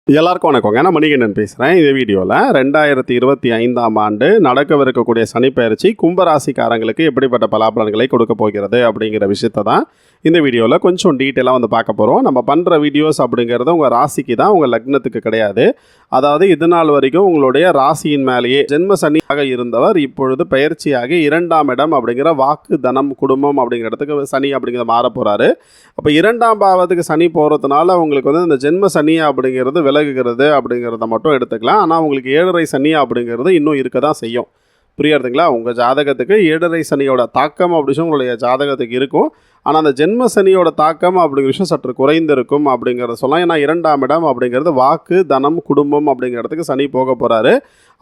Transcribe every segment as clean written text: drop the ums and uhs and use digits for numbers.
எல்லாருக்கும் வணக்கங்க. நான் மணிகண்டன் பேசுகிறேன். இந்த வீடியோவில் 2025ஆம் ஆண்டு நடக்கவிருக்கக்கூடிய சனிப்பெயர்ச்சி கும்பராசிக்காரங்களுக்கு எப்படிப்பட்ட பலாபலன்களை கொடுக்க போகிறது அப்படிங்கிற விஷயத்தை தான் இந்த வீடியோவில் கொஞ்சம் டீட்டெயிலாக வந்து பார்க்க போகிறோம். நம்ம பண்ணுற வீடியோஸ் அப்படிங்கிறது உங்கள் ராசிக்கு தான், உங்கள் லக்னத்துக்கு கிடையாது. அதாவது இது நாள் வரைக்கும் உங்களுடைய ராசியின் மேலேயே ஜென்ம சனியாக இருந்தவர் இப்பொழுது பெயர்ச்சியாகி 2ஆம் இடம் அப்படிங்கிற வாக்கு, தனம், குடும்பம் அப்படிங்கிற இடத்துக்கு சனி அப்படிங்கிறத மாற போகிறாரு. அப்போ 2ஆம் பாவத்துக்கு சனி போகிறதுனால உங்களுக்கு வந்து இந்த ஜென்ம சனி அப்படிங்கிறது விலகுகிறது அப்படிங்கிறத மட்டும் எடுத்துக்கலாம். ஆனால் உங்களுக்கு 7.5 சனி அப்படிங்கிறது இன்னும் இருக்க தான் செய்யும். புரியுறதுங்களா? உங்கள் ஜாதகத்துக்கு 7.5 சனியோட தாக்கம் அப்படின்னு உங்களுடைய ஜாதகத்துக்கு இருக்கும். ஆனால் அந்த ஜென்ம சனியோட தாக்கம் அப்படிங்கிற விஷயம் சற்று குறைந்திருக்கும் அப்படிங்கிறத சொல்லலாம். ஏன்னா 2ஆம் இடம் அப்படிங்கிறது வாக்கு, தனம், குடும்பம் அப்படிங்கிற இடத்துக்கு சனி போக போகிறாரு.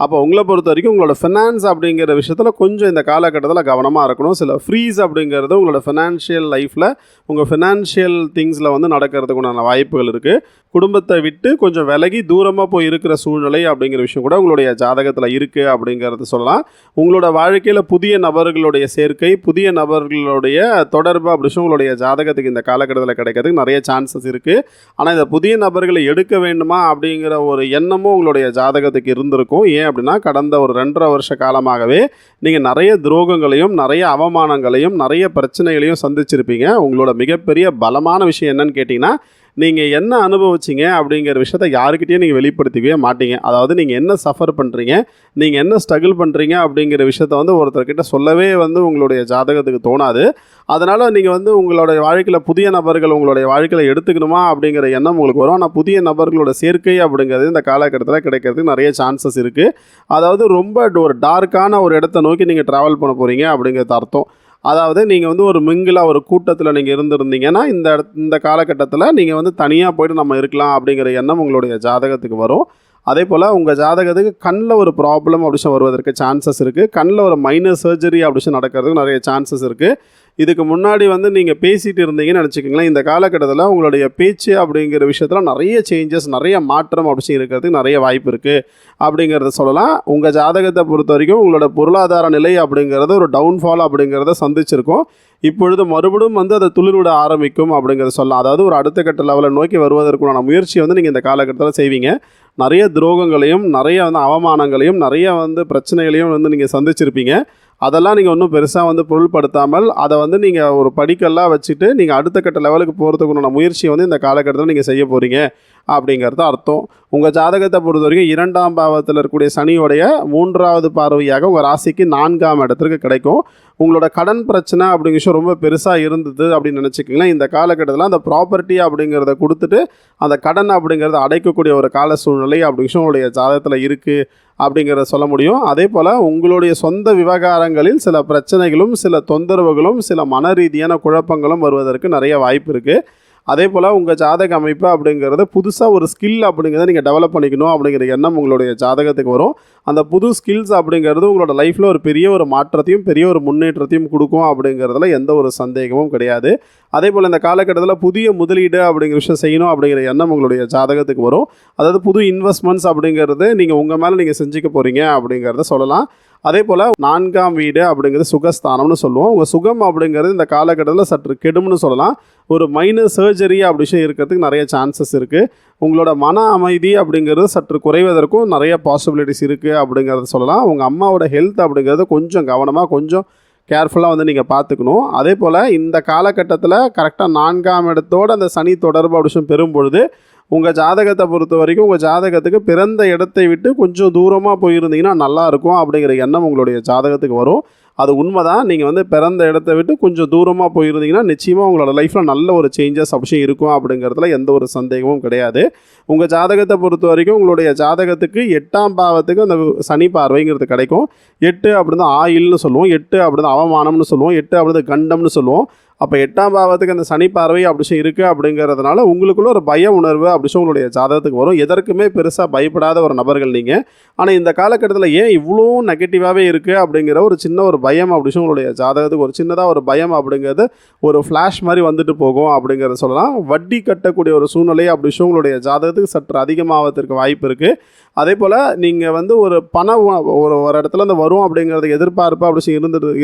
அப்போ உங்களை பொறுத்த வரைக்கும் உங்களோட ஃபினான்ஸ் அப்படிங்கிற விஷயத்தில் கொஞ்சம் இந்த காலகட்டத்தில் கவனமாக இருக்கணும். சில ஃப்ரீஸ் அப்படிங்கிறது உங்களோட ஃபினான்ஷியல் லைஃப்பில், உங்கள் ஃபினான்ஷியல் திங்ஸில் வந்து நடக்கிறதுக்குண்டான வாய்ப்புகள் இருக்குது. குடும்பத்தை விட்டு கொஞ்சம் விலகி தூரமாக போய் இருக்கிற சூழ்நிலை அப்படிங்கிற விஷயம் கூட உங்களுடைய ஜாதகத்தில் இருக்குது அப்படிங்கிறது சொல்லலாம். உங்களோட வாழ்க்கையில் புதிய நபர்களுடைய சேர்க்கை, புதிய நபர்களுடைய தொடர்பு அப்படி உங்களுடைய ஜாதகத்துக்கு இந்த காலகட்டத்தில் கிடைக்கிறதுக்கு நிறைய சான்சஸ் இருக்குது. ஆனால் இந்த புதிய நபர்களை எடுக்க வேண்டுமா அப்படிங்கிற ஒரு எண்ணமும் உங்களுடைய ஜாதகத்துக்கு இருந்திருக்கும். ஏன் அப்படின்னா கடந்த ஒரு 2.5 வருஷ காலமாகவே நீங்கள் நிறைய துரோகங்களையும், நிறைய அவமானங்களையும், நிறைய பிரச்சனைகளையும் சந்திச்சிருப்பீங்க. உங்களோட மிகப்பெரிய பலமான விஷயம் என்னன்னு கேட்டிங்கன்னா, நீங்கள் என்ன அனுபவிச்சிங்க அப்படிங்கிற விஷயத்த யாருக்கிட்டையும் நீங்கள் வெளிப்படுத்தவே மாட்டீங்க. அதாவது நீங்கள் என்ன சஃபர் பண்ணுறீங்க, நீங்கள் என்ன ஸ்ட்ரகிள் பண்ணுறீங்க அப்படிங்கிற விஷயத்த வந்து ஒருத்தர்கிட்ட சொல்லவே வந்து உங்களுடைய ஜாதகத்துக்கு தோணாது. அதனால் நீங்கள் வந்து உங்களுடைய வாழ்க்கையில் புதிய நபர்கள் உங்களுடைய வாழ்க்கையில் எடுத்துக்கணுமா அப்படிங்கிற எண்ணம் உங்களுக்கு வரும். ஆனால் புதிய நபர்களோட சேர்க்கை அப்படிங்கிறது இந்த காலகட்டத்தில் கிடைக்கிறதுக்கு நிறைய சான்சஸ் இருக்குது. அதாவது ரொம்ப ஒரு டார்க்கான ஒரு இடத்த நோக்கி நீங்கள் ட்ராவல் பண்ண போகிறீங்க அப்படிங்கிறது அர்த்தம். அதாவது நீங்கள் வந்து ஒரு மிங்கிலாக ஒரு கூட்டத்தில் நீங்கள் இருந்திருந்தீங்கன்னா இந்த காலகட்டத்தில் நீங்கள் வந்து தனியாக போய்ட்டு நம்ம இருக்கலாம் அப்படிங்கிற எண்ணம் உங்களுடைய ஜாதகத்துக்கு வரும். அதே போல் உங்கள் ஜாதகத்துக்கு கண்ணில் ஒரு ப்ராப்ளம் அப்படின்னு வருவதற்கு சான்சஸ் இருக்குது. கண்ணில் ஒரு மைனர் சர்ஜரி அப்படின்னு நடக்கிறதுக்கு நிறைய சான்சஸ் இருக்குது. இதுக்கு முன்னாடி வந்து நீங்கள் பேசிகிட்டு இருந்தீங்கன்னு நினச்சிக்கோங்களேன். இந்த காலகட்டத்தில் உங்களுடைய பேச்சு அப்படிங்கிற விஷயத்தில் நிறைய சேஞ்சஸ், நிறைய மாற்றம் அப்படின்னு இருக்கிறதுக்கு நிறைய வாய்ப்பு இருக்குது அப்படிங்கிறத சொல்லலாம். உங்கள் ஜாதகத்தை பொறுத்த வரைக்கும் உங்களோட பொருளாதார நிலை அப்படிங்கிறது ஒரு டவுன்ஃபால் அப்படிங்கிறத சந்திச்சிருக்கோம். இப்பொழுது மறுபடியும் வந்து அதை துளிர்விட ஆரம்பிக்கும் அப்படிங்கிறத சொல்லலாம். அதாவது ஒரு அடுத்த கட்ட லெவலில் நோக்கி வருவதற்குண்டான முயற்சியை வந்து நீங்கள் இந்த காலகட்டத்தில் செய்வீங்க. நிறைய துரோகங்களையும், நிறைய வந்து அவமானங்களையும், நிறைய வந்து பிரச்சனைகளையும் வந்து நீங்கள் சந்திச்சிருப்பீங்க. அதெல்லாம் நீங்கள் ஒன்றும் பெருசாக வந்து பொருள்படுத்தாமல் அதை வந்து நீங்கள் ஒரு படிக்கல்லாம் வச்சுட்டு நீங்கள் அடுத்த கட்ட லெவலுக்கு போகிறதுக்குண்டான முயற்சியை வந்து இந்த காலகட்டத்தில் நீங்கள் செய்ய போகிறீங்க அப்படிங்கிறது அர்த்தம். உங்கள் ஜாதகத்தை பொறுத்த வரைக்கும் 2ஆம் பாவத்தில் இருக்கக்கூடிய சனியோடைய 3வது பார்வையாக உங்கள் ராசிக்கு 4ஆம் இடத்திற்கு கிடைக்கும். உங்களோட கடன் பிரச்சனை அப்படிங்கிற விஷயம் ரொம்ப பெருசாக இருந்தது அப்படின்னு நினச்சிக்கிங்களேன். இந்த காலகட்டத்தில் அந்த ப்ராப்பர்ட்டி அப்படிங்கிறத கொடுத்துட்டு அந்த கடன் அப்படிங்கிறத அடைக்கக்கூடிய ஒரு கால சூழ்நிலை அப்படிங்கிற விஷயம் உங்களுடைய ஜாதகத்தில் இருக்குது அப்படிங்கிறத சொல்ல முடியும். அதே போல் உங்களுடைய சொந்த விவகாரங்களில் சில பிரச்சனைகளும், சில தொந்தரவுகளும், சில மன ரீதியான குழப்பங்களும் வருவதற்கு நிறைய வாய்ப்பு இருக்குது. அதே போல் உங்கள் ஜாதக அமைப்பு அப்படிங்கிறது புதுசாக ஒரு ஸ்கில் அப்படிங்கிறத நீங்கள் டெவலப் பண்ணிக்கணும் அப்படிங்கிற எண்ணம் உங்களுடைய ஜாதகத்துக்கு வரும். அந்த புது ஸ்கில்ஸ் அப்படிங்கிறது உங்களோட லைஃப்பில் ஒரு பெரிய ஒரு மாற்றத்தையும் பெரிய ஒரு முன்னேற்றத்தையும் கொடுக்கும் அப்படிங்கிறதுல எந்த ஒரு சந்தேகமும் கிடையாது. அதே போல் இந்த காலகட்டத்தில் புதிய முதலீடு அப்படிங்கிற விஷயம் செய்யணும் அப்படிங்கிற எண்ணம் உங்களுடைய ஜாதகத்துக்கு வரும். அதாவது புது இன்வெஸ்ட்மெண்ட்ஸ் அப்படிங்கிறது நீங்கள் உங்கள் மேலே நீங்கள் செஞ்சுக்க போகிறீங்க அப்படிங்கிறத சொல்லலாம். அதே போல் 4ஆம் வீடு அப்படிங்கிறது சுகஸ்தானம்னு சொல்லுவோம். உங்கள் சுகம் அப்படிங்கிறது இந்த காலகட்டத்தில் சற்று கெடும்னு சொல்லலாம். ஒரு மைனர் சர்ஜரி அப்படி விஷயம் இருக்கிறதுக்கு நிறைய சான்சஸ் இருக்குது. உங்களோட மன அமைதி அப்படிங்கிறது சற்று குறைவதற்கும் நிறைய பாசிபிலிட்டிஸ் இருக்குது அப்படிங்கிறத சொல்லலாம். உங்கள் அம்மாவோட ஹெல்த் அப்படிங்கிறது கொஞ்சம் கவனமாக, கொஞ்சம் கேர்ஃபுல்லாக வந்து நீங்கள் பார்த்துக்கணும். அதே போல் இந்த காலகட்டத்தில் கரெக்டாக 4ஆம் இடத்தோடு அந்த சனி தொடர்பு அப்படி விஷயம் பெறும் பொழுது உங்கள் ஜாதகத்தை பொறுத்த வரைக்கும் உங்கள் ஜாதகத்துக்கு பிறந்த இடத்தை விட்டு கொஞ்சம் தூரமாக போயிருந்தீங்கன்னா நல்லாயிருக்கும் அப்படிங்கிற எண்ணம் உங்களுடைய ஜாதகத்துக்கு வரும். அது உண்மைதான். நீங்கள் வந்து பிறந்த இடத்த விட்டு கொஞ்சம் தூரமாக போயிருந்தீங்கன்னா நிச்சயமாக உங்களோட லைஃப்பில் நல்ல ஒரு சேஞ்சஸ் அப்படியும் இருக்கும் அப்படிங்கிறதுல எந்த ஒரு சந்தேகமும் கிடையாது. உங்கள் ஜாதகத்தை பொறுத்த வரைக்கும் உங்களுடைய ஜாதகத்துக்கு 8ஆம் பாவத்துக்கு அந்த சனி பார்வைங்கிறது கிடைக்கும். 8 அப்படின்னு ஆயில்னு சொல்லுவோம், 8 அப்படின்னு அவமானம்னு சொல்லுவோம், 8 அப்படின்னு கண்டம்னு சொல்லுவோம். அப்போ 8ஆம் பாவத்துக்கு அந்த சனி பார்வை அப்படி இருக்குது அப்படிங்கிறதுனால உங்களுக்குள்ள ஒரு பய உணர்வு அப்படி உங்களுடைய ஜாதகத்துக்கு வரும். எதற்குமே பெருசாக பயப்படாத ஒரு நபர்கள் நீங்கள். ஆனால் இந்த காலகட்டத்தில் ஏன் இவ்வளோ நெகட்டிவாகவே இருக்குது அப்படிங்கிற ஒரு சின்ன ஒரு பயம் அப்படி உங்களுடைய ஜாதகத்துக்கு ஒரு சின்னதாக ஒரு பயம் அப்படிங்கிறது ஒரு ஃப்ளாஷ் மாதிரி வந்துட்டு போகும் அப்படிங்கிறத சொல்லலாம். வட்டி கட்டக்கூடிய ஒரு சூழ்நிலை அப்படி உங்களுடைய ஜாதகத்துக்கு சற்று அதிகமாகறதுக்கு வாய்ப்பு இருக்குது. அதே போல் நீங்கள் வந்து ஒரு பணம் ஒரு இடத்துல இருந்து வரும் அப்படிங்கிறது எதிர்பார்ப்பு அப்படி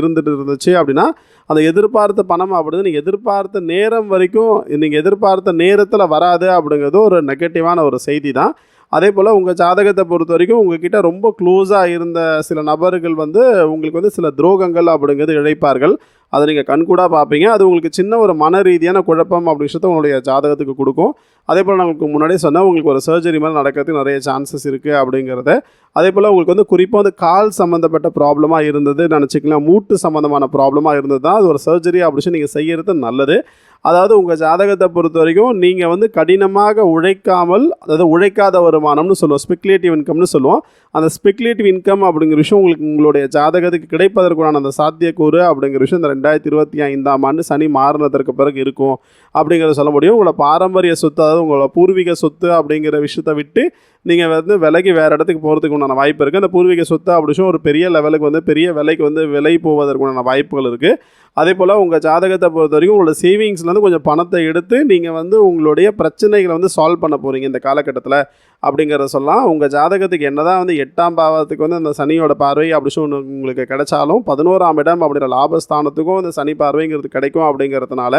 இருந்துட்டு இருந்துச்சு அப்படின்னா அந்த எதிர்பார்த்த பணம் அப்படிங்கிறது நீங்கள் எதிர்பார்த்த நேரம் வரைக்கும் நீங்கள் எதிர்பார்த்த நேரத்தில் வராது அப்படிங்கிறது ஒரு நெகட்டிவான ஒரு செய்தி தான். அதே போல் உங்கள் ஜாதகத்தை பொறுத்த வரைக்கும் உங்ககிட்ட ரொம்ப க்ளோஸாக இருந்த சில நபர்கள் வந்து உங்களுக்கு வந்து சில துரோகங்கள் அப்படிங்கிறது இழைப்பார்கள். அதை நீங்கள் கண்கூடாக பார்ப்பீங்க. அது உங்களுக்கு சின்ன ஒரு மன ரீதியான குழப்பம் அப்படி விஷயத்தை உங்களுடைய ஜாதகத்துக்கு கொடுக்கும். அதே போல் நான் உங்களுக்கு முன்னாடியே சொன்னேன், உங்களுக்கு ஒரு சர்ஜரி மாதிரி நடக்கிறதுக்கு நிறைய சான்சஸ் இருக்குது அப்படிங்கிறத. அதே போல் உங்களுக்கு வந்து குறிப்பாக வந்து கால் சம்மந்தப்பட்ட ப்ராப்ளமாக இருந்தது நினச்சிக்கலாம், மூட்டு சம்மந்தமான ப்ராப்ளமாக இருந்தது தான் அது ஒரு சர்ஜரி அப்படி நீங்கள் செய்கிறது நல்லது. அதாவது உங்கள் ஜாதகத்தை பொறுத்த வரைக்கும் நீங்கள் வந்து கடினமாக உழைக்காமல், அதாவது உழைக்காத வருமானம்னு சொல்லுவோம், ஸ்பெக்குலேட்டிவ் இன்கம்னு சொல்லுவோம். அந்த ஸ்பெக்குலேட்டிவ் இன்கம் அப்படிங்கிற விஷயம் உங்களுக்கு உங்களுடைய ஜாதகத்துக்கு கிடைப்பதற்கான அந்த சாத்தியக்கூறு அப்படிங்கிற விஷயம் இந்த 2025ஆம் ஆண்டு சனி மாறினதற்கு பிறகு இருக்கும் அப்படிங்கிறத சொல்ல முடியும். உங்களோட பாரம்பரிய சொத்து, அதாவது உங்களோட பூர்வீக சொத்து அப்படிங்கிற விஷயத்தை விட்டு நீங்கள் வந்து விலைக்கு வேறு இடத்துக்கு போகிறதுக்கு உண்டான வாய்ப்பு இருக்குது. அந்த பூர்வீக சொத்து அப்படி விஷயம் ஒரு பெரிய லெவலுக்கு வந்து பெரிய விலைக்கு வந்து விலை போவதற்குண்டான வாய்ப்புகள் இருக்குது. அதே போல் உங்கள் ஜாதகத்தை பொறுத்த வரைக்கும் உங்களோட சேவிங்ஸ்லேருந்து கொஞ்சம் பணத்தை எடுத்து நீங்கள் வந்து உங்களுடைய பிரச்சனைகளை வந்து சால்வ் பண்ண போகிறீங்க இந்த காலகட்டத்தில் அப்படிங்கிறத சொல்லலாம். உங்கள் ஜாதகத்துக்கு என்ன தான் வந்து 8ஆம் பாவத்துக்கு வந்து அந்த சனியோட பார்வை அப்படி ஒன்று உங்களுக்கு கிடைச்சாலும் 11ஆம் இடம் அப்படிங்கிற லாபஸ்தானத்துக்கும் அந்த சனி பார்வைங்கிறது கிடைக்கும் அப்படிங்கிறதுனால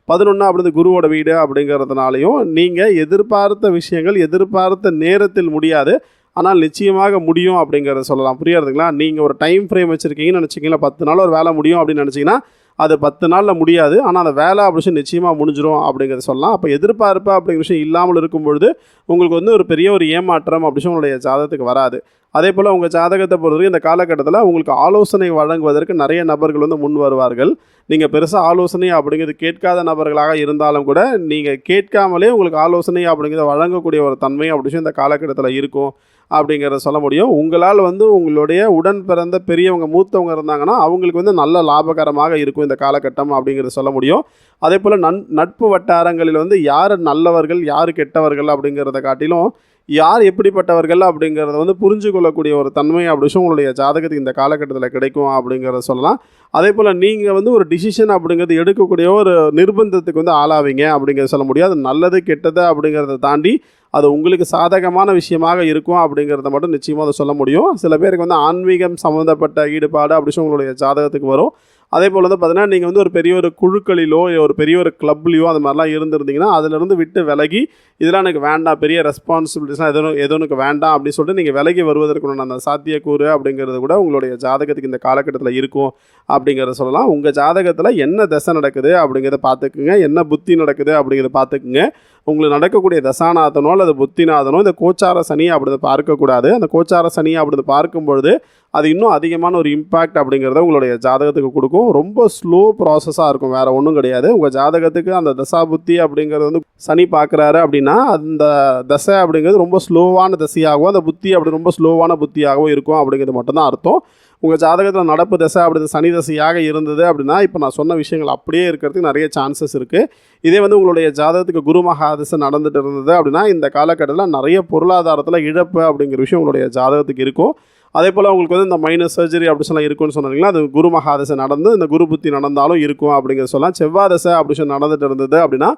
11 அப்படி குருவோட வீடு அப்படிங்கிறதுனாலையும் நீங்கள் எதிர்பார்த்த விஷயங்கள் எதிர்பார்த்த நேரத்தில் முடியாது, ஆனால் நிச்சயமாக முடியும் அப்படிங்கிறத சொல்லலாம். புரியுறதுங்களா? நீங்கள் ஒரு டைம் ஃப்ரேம் வச்சுருக்கீங்கன்னு நினச்சிங்களா, 10 நாள் ஒரு வேலை முடியும் அப்படின்னு நினச்சிங்கன்னா அது 10 நாளில் முடியாது, ஆனால் அந்த வேலை அப்படி விஷயம் நிச்சயமாக முடிஞ்சிடும் அப்படிங்கிறத சொல்லலாம். அப்போ எதிர்பார்ப்பு அப்படிங்கிற விஷயம் இல்லாமல் இருக்கும் பொழுது உங்களுக்கு வந்து ஒரு பெரிய ஒரு ஏமாற்றம் அப்படி விஷயம் உங்களுடைய ஜாதகத்துக்கு வராது. அதே போல் உங்கள் ஜாதகத்தை பொறுத்தவரைக்கும் இந்த காலகட்டத்தில் உங்களுக்கு ஆலோசனை வழங்குவதற்கு நிறைய நபர்கள் வந்து முன் வருவார்கள். நீங்கள் பெருசாக ஆலோசனை அப்படிங்கிறது கேட்காத நபர்களாக இருந்தாலும் கூட நீங்கள் கேட்காமலே உங்களுக்கு ஆலோசனை அப்படிங்கிறத வழங்கக்கூடிய ஒரு தன்மை அப்படி விஷயம் இந்த காலகட்டத்தில் இருக்கும் அப்படிங்கிறத சொல்ல முடியும். உங்களால் வந்து உங்களுடைய உடன் பிறந்த பெரியவங்க மூத்தவங்க இருந்தாங்கன்னா அவங்களுக்கு வந்து நல்ல லாபகரமாக இருக்கும் இந்த காலகட்டம் அப்படிங்கிறத சொல்ல முடியும். அதே போல் நட்பு வட்டாரங்களில் வந்து யார் நல்லவர்கள் யார் கெட்டவர்கள் அப்படிங்கிறத காட்டிலும் யார் எப்படிப்பட்டவர்கள் அப்படிங்கிறத வந்து புரிஞ்சு கொள்ளக்கூடிய ஒரு தன்மை அப்படி விஷயம் உங்களுடைய ஜாதகத்துக்கு இந்த காலகட்டத்தில் கிடைக்கும் அப்படிங்கிறத சொல்லலாம். அதே போல் நீங்கள் வந்து ஒரு டிசிஷன் அப்படிங்கிறது எடுக்கக்கூடிய ஒரு நிர்பந்தத்துக்கு வந்து ஆளாவீங்க அப்படிங்கிறத சொல்ல முடியும். அது நல்லது கெட்டது அப்படிங்கிறத தாண்டி அது உங்களுக்கு சாதகமான விஷயமாக இருக்கும் அப்படிங்கிறத மட்டும் நிச்சயமாக அதை சொல்ல முடியும். சில பேருக்கு வந்து ஆன்மீகம் சம்மந்தப்பட்ட ஈடுபாடு அப்படி உங்களுடைய ஜாதகத்துக்கு வரும். அதே போல் வந்து பார்த்தீங்கன்னா நீங்கள் வந்து ஒரு பெரிய ஒரு குழுக்களிலோ ஒரு பெரிய ஒரு கிளப்லேயோ அது மாதிரிலாம் இருந்திருந்தீங்கன்னா அதிலிருந்து விட்டு விலகி இதெல்லாம் எனக்கு வேண்டாம், பெரிய ரெஸ்பான்சிபிலிட்டிஸ்லாம் எதோ எனக்கு வேண்டாம் அப்படின்னு சொல்லிட்டு நீங்கள் விலகி வருவதற்குள்ள அந்த சாத்தியக்கூறு அப்படிங்கிறது கூட உங்களுடைய ஜாதகத்துக்கு இந்த காலகட்டத்தில் இருக்கும் அப்படிங்கிறத சொல்லலாம். உங்கள் ஜாதகத்தில் என்ன தசை நடக்குது அப்படிங்கிறத பார்த்துக்குங்க, என்ன புத்தி நடக்குது அப்படிங்கிறத பார்த்துக்குங்க. உங்களுக்கு நடக்கக்கூடிய தசாநாதனோ அல்லது புத்திநாதனோ இந்த கோச்சார சனி அப்படி பார்க்கக்கூடாது. அந்த கோச்சார சனி அப்படி பார்க்கும்பொழுது அது இன்னும் அதிகமான ஒரு இம்பேக்ட் அப்படிங்கிறத உங்களுடைய ஜாதகத்துக்கு கொடுக்கும். ரொம்ப ஸ்லோ ப்ராசஸாக இருக்கும், வேறு ஒன்றும் கிடையாது. உங்கள் ஜாதகத்துக்கு அந்த தசா புத்தி அப்படிங்கிறது வந்து சனி பார்க்குறாரு அப்படின்னா அந்த தசை அப்படிங்கிறது ரொம்ப ஸ்லோவான தசையாகவும் அந்த புத்தி அப்படி ரொம்ப ஸ்லோவான புத்தியாகவும் இருக்கும் அப்படிங்கிறது மட்டும்தான் அர்த்தம். உங்கள் ஜாதகத்தில் நடப்பு தசை அப்படி சனி தசையாக இருந்தது அப்படின்னா இப்போ நான் சொன்ன விஷயங்கள் அப்படியே இருக்கிறதுக்கு நிறைய சான்சஸ் இருக்குது. இதே வந்து உங்களுடைய ஜாதகத்துக்கு குரு மகாதசை நடந்துட்டு இருந்தது அப்படின்னா இந்த காலகட்டத்தில் நிறைய பொருளாதாரத்தில் இழப்பு அப்படிங்கிற விஷயம் உங்களுடைய ஜாதகத்துக்கு இருக்கும். அதே போல் உங்களுக்கு வந்து இந்த மைனர் சர்ஜரி அப்படி சொல்லலாம் இருக்குன்னு சொன்னீங்களா, அது குரு மகாதசை நடந்து இந்த குரு புத்தி நடந்தாலும் இருக்கும் அப்படிங்கிற சொல்லலாம். செவ்வாதசை அப்படி சொல்லி நடந்துட்டு இருந்தது அப்படின்னா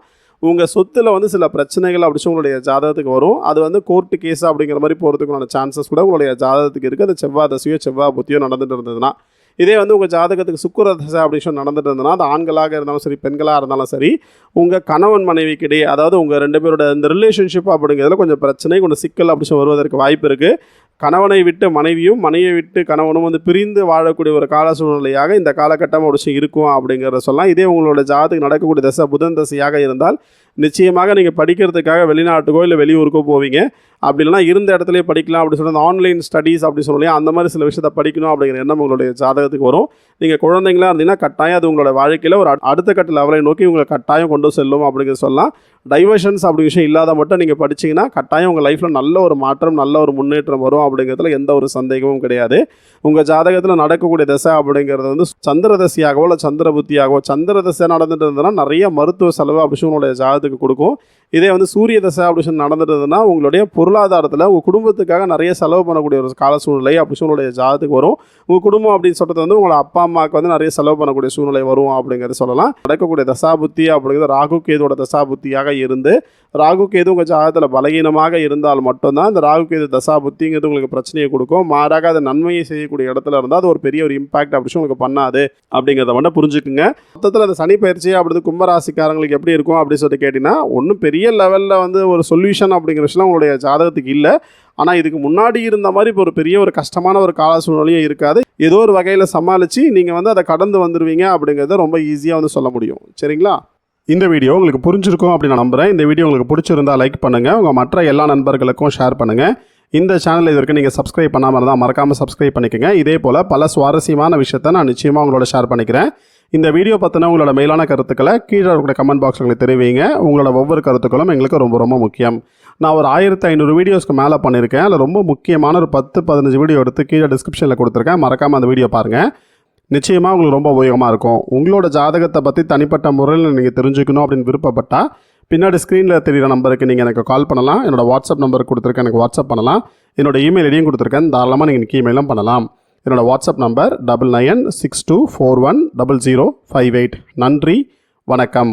உங்கள் சொத்தில் வந்து சில பிரச்சனைகள் அப்படி உங்களுடைய ஜாதகத்துக்கு வரும். அது வந்து கோர்ட்டு கேஸ் அப்படிங்கிற மாதிரி போகிறதுக்கான சான்சஸ் கூட உங்களுடைய ஜாதகத்துக்கு இருக்குது. அது செவ்வாய் தசையோ செவ்வாய் புத்தியோ நடந்துட்டு இருந்ததுன்னா. இதே வந்து உங்கள் ஜாதகத்துக்கு சுக்கிர தசை அப்படி சொல்லி நடந்துட்டு இருந்ததுன்னா அது ஆண்களாக இருந்தாலும் சரி பெண்களாக இருந்தாலும் சரி உங்கள் கணவன் மனைவிக்கிடையே, அதாவது உங்கள் 2 பேரோட இந்த ரிலேஷன்ஷிப் அப்படிங்கிறதுல கொஞ்சம் பிரச்சனை கொஞ்சம் சிக்கல் அப்படி சொல்லி வருவதற்கு வாய்ப்பு இருக்குது. கணவனை விட்டு மனைவியும் மனைவியை விட்டு கணவனும் வந்து பிரிந்து வாழக்கூடிய ஒரு கால சூழ்நிலையாக இந்த காலகட்டம் ஒரு விஷயம் இருக்கும் அப்படிங்கிறத சொல்லலாம். இதே உங்களோட ஜாதகத்துக்கு நடக்கக்கூடிய தசை புதன் தசையாக இருந்தால் நிச்சயமாக நீங்கள் படிக்கிறதுக்காக வெளிநாட்டுக்கோ இல்லை வெளியூருக்கோ போவீங்க. அப்படி இல்லைனா இருந்த இடத்துலேயே படிக்கலாம் அப்படி சொல்லிட்டு ஆன்லைன் ஸ்டடீஸ் அப்படி சொல்லலையா அந்த மாதிரி சில விஷயத்தை படிக்கணும் அப்படிங்கிற எண்ணம் உங்களுடைய ஜாதகத்துக்கு வரும். நீங்கள் குழந்தைங்களாக இருந்தீங்கன்னா கட்டாயம் அது உங்களோட வாழ்க்கையில் ஒரு அடுத்த கட்ட லெவலை நோக்கி உங்களை கட்டாயம் கொண்டு செல்லும் அப்படிங்கிறது சொல்லலாம். டைவர்ஷன்ஸ் அப்படி விஷயம் இல்லாத மட்டும் நீங்கள் படிச்சிங்கன்னா கட்டாயம் உங்கள் லைஃப்பில் நல்ல ஒரு மாற்றம் நல்ல ஒரு முன்னேற்றம் வரும் அப்படிங்கிறதுல எந்த ஒரு சந்தேகமும் கிடையாது. உங்கள் ஜாதகத்தில் நடக்கக்கூடிய தசை அப்படிங்கிறது வந்து சந்திர தசையாகவோ இல்லை சந்திர புத்தியாகவோ, சந்திர தசை நடந்துட்டு இருந்ததுன்னா நிறைய மருத்துவ செலவு அப்படி உங்களுடைய ஜாதகத்துக்கு கொடுக்கும். இதே வந்து சூரிய தசை அப்படி நடந்துட்டதுன்னா உங்களுடைய பொருளாதாரத்தில் உங்கள் குடும்பத்துக்காக நிறைய செலவு பண்ணக்கூடிய ஒரு கால சூழ்நிலை அப்படி உங்களுடைய ஜாதகத்துக்கு வரும். உங்கள் குடும்பம் அப்படின்னு சொல்கிறது வந்து உங்களோட அப்பா அம்மாவுக்கு வந்து நிறைய செலவு பண்ணக்கூடிய சூழ்நிலை வரும் அப்படிங்கிறத சொல்லலாம். நடக்கக்கூடிய தசாபுத்தி அப்படிங்கிறது ராகு கேதுவோட தசாபுத்தியாக இருந்து ராகு கேது உங்கள் ஜாதகத்தில் பலகீனமாக இருந்தால் மட்டும்தான் இந்த ராகு கேது தசா புத்திங்கிறது உங்களுக்கு பிரச்சனையை கொடுக்கும். மாறாக அது நன்மையை செய்யக்கூடிய இடத்துல இருந்தால் அது ஒரு பெரிய ஒரு இம்பாக்ட் அப்படி உங்களுக்கு பண்ணாது அப்படிங்கிறத மட்டும் புரிஞ்சுக்குங்க. மொத்தத்தில் அந்த சனி பயிற்சி அப்படி கும்பராசிக்காரங்களுக்கு எப்படி இருக்கும் அப்படின்னு சொல்லிட்டு கேட்டிங்கன்னா ஒன்றும் பெரிய லெவலில் வந்து ஒரு சொல்யூஷன் அப்படிங்கிற விஷயம் உங்களுடைய ஜாதகத்துக்கு இல்லை. ஆனால் இதுக்கு முன்னாடி இருந்த மாதிரி இப்போ ஒரு பெரிய ஒரு கஷ்டமான ஒரு கால சூழ்நிலையும் இருக்காது. ஏதோ ஒரு வகையில் சமாளித்து நீங்கள் வந்து அதை கடந்து வந்துடுவீங்க அப்படிங்கிறத ரொம்ப ஈஸியாக வந்து சொல்ல முடியும். சரிங்களா? இந்த வீடியோ உங்களுக்கு புரிஞ்சிருக்கும் அப்படின்னு நான் நம்புகிறேன். இந்த வீடியோ உங்களுக்கு பிடிச்சிருந்தா லைக் பண்ணுங்கள், உங்கள் மற்ற எல்லா நண்பர்களுக்கும் ஷேர் பண்ணுங்கள். இந்த சேனல் இது வரைக்கும் நீங்கள் சப்ஸ்கிரைப் பண்ணாமல் இருந்தால் மறக்காமல் சப்ஸ்கிரைப் பண்ணிக்கோங்க. இதே போல் பல சுவாரஸ்யமான விஷயத்தை நான் நிச்சயமாக உங்களோட ஷேர் பண்ணிக்கிறேன். இந்த வீடியோ பற்றின உங்களோட மேலான கருத்துக்களை கீழே இருக்கிற கமெண்ட் பாக்ஸில் உங்களுக்கு தெரிவிங்க. உங்களோட ஒவ்வொரு கருத்துக்களும் எங்களுக்கு ரொம்ப ரொம்ப முக்கியம். நான் ஒரு 1500 வீடியோஸ்க்கு மேலே பண்ணியிருக்கேன். அதில் ரொம்ப முக்கியமான ஒரு 10-15 வீடியோ எடுத்து கீழே டிஸ்கிரிப்ஷனில் கொடுத்துருக்கேன். மறக்காமல் அந்த வீடியோ பாருங்கள். நிச்சயமாக உங்களுக்கு ரொம்ப உபயோகமாக இருக்கும். உங்களோட ஜாதகத்தை பற்றி தனிப்பட்ட முறையில் நீங்கள் தெரிஞ்சுக்கணும் அப்படின்னு விருப்பப்பட்டால் பின்னாடி ஸ்க்ரீனில் தெரிகிற நம்பருக்கு நீங்கள் எனக்கு கால் பண்ணலாம். என்னோட வாட்ஸ்அப் நம்பருக்கு கொடுத்துருக்கேன், எனக்கு வாட்ஸ்அப் பண்ணலாம். என்னோட இமெயில் ஐடியும் கொடுத்துருக்கேன், தாராளமாக நீங்கள் எனக்கு இமெயிலும் பண்ணலாம். என்னோட வாட்ஸ்அப் நம்பர் 9962410058. நன்றி, வணக்கம்.